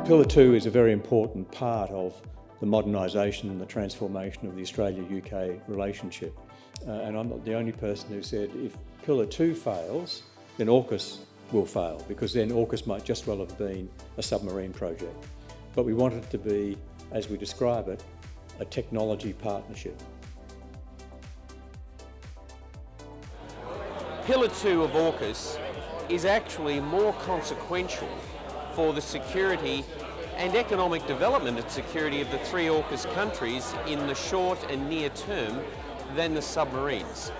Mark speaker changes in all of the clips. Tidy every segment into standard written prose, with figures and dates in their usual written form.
Speaker 1: Pillar 2 is a very important part of the modernisation and the transformation of the Australia-UK relationship. And I'm not the only person who said if Pillar 2 fails, then AUKUS will fail, because then AUKUS might just well have been a submarine project. But we want it to be, as we describe it, a technology partnership.
Speaker 2: Pillar 2 of AUKUS is actually more consequential for the security and economic development and security of the three AUKUS countries in the short and near term than the submarines.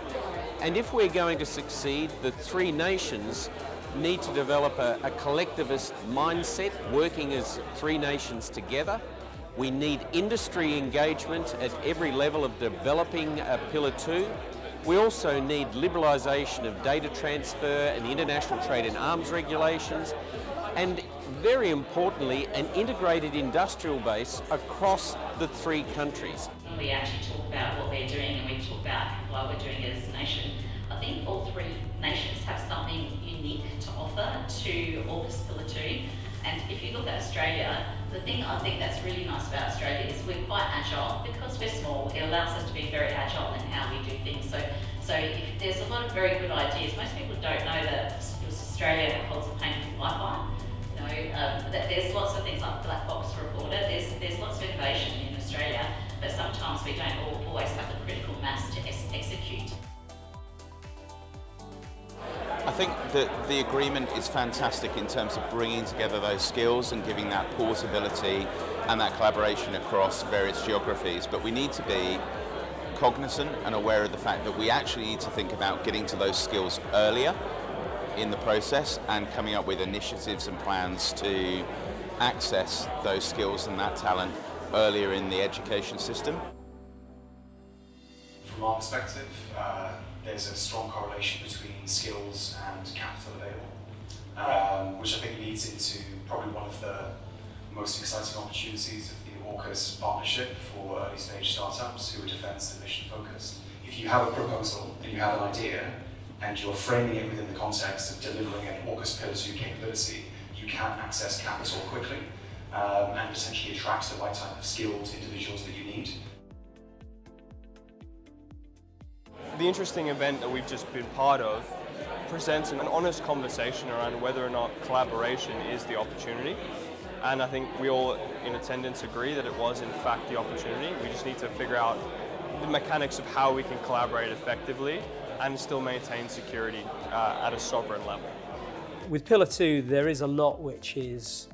Speaker 2: And if we're going to succeed, the three nations need to develop a collectivist mindset, working as three nations together. We need industry engagement at every level of developing Pillar 2. We also need liberalisation of data transfer and the international trade in arms regulations, and very importantly, an integrated industrial base across the three countries.
Speaker 3: We actually talk about what they're doing and we talk about what we're doing as a nation. I think all three nations have something unique to offer to AUKUS Pillar 2. And if you look at Australia, the thing I think that's really nice about Australia is we're quite agile. Because we're small, it allows us to be very agile in how we do things. So if there's a lot of very good ideas. Most people don't know that Australia holds a patent for Wi-Fi. That there's lots of things like the black box recorder. There's lots of innovation in Australia, but sometimes we don't always have the critical mass to execute.
Speaker 4: I think that the agreement is fantastic in terms of bringing together those skills and giving that portability and that collaboration across various geographies, but we need to be cognizant and aware of the fact that we actually need to think about getting to those skills earlier in the process and coming up with initiatives and plans to access those skills and that talent earlier in the education system.
Speaker 5: From our perspective, there's a strong correlation between skills and capital available, which I think leads into probably one of the most exciting opportunities of the AUKUS partnership for early stage startups who are defence and mission focused. If you have a proposal and you have an idea and you're framing it within the context of delivering an AUKUS Pillar 2 capability, you can access capital quickly and potentially attract the right type of skilled individuals that you need.
Speaker 6: The interesting event that we've just been part of presents an honest conversation around whether or not collaboration is the opportunity. And I think we all in attendance agree that it was in fact the opportunity. We just need to figure out the mechanics of how we can collaborate effectively and still maintain security at a sovereign level.
Speaker 7: With Pillar 2, there is a lot which is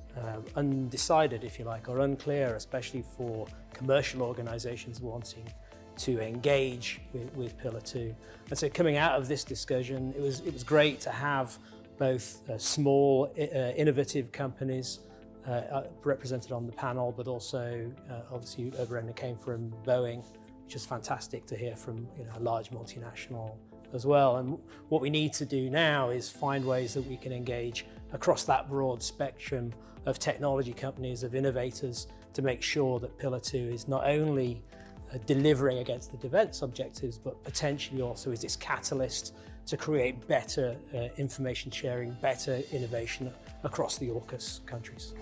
Speaker 7: undecided, if you like, or unclear, especially for commercial organisations wanting to engage with Pillar 2. And so coming out of this discussion, it was great to have both small, innovative companies represented on the panel, but also obviously Brenda came from Boeing, which is fantastic to hear from a large multinational as well. And what we need to do now is find ways that we can engage across that broad spectrum of technology companies, of innovators, to make sure that Pillar 2 is not only delivering against the defence objectives, but potentially also is this catalyst to create better information sharing, better innovation across the AUKUS countries.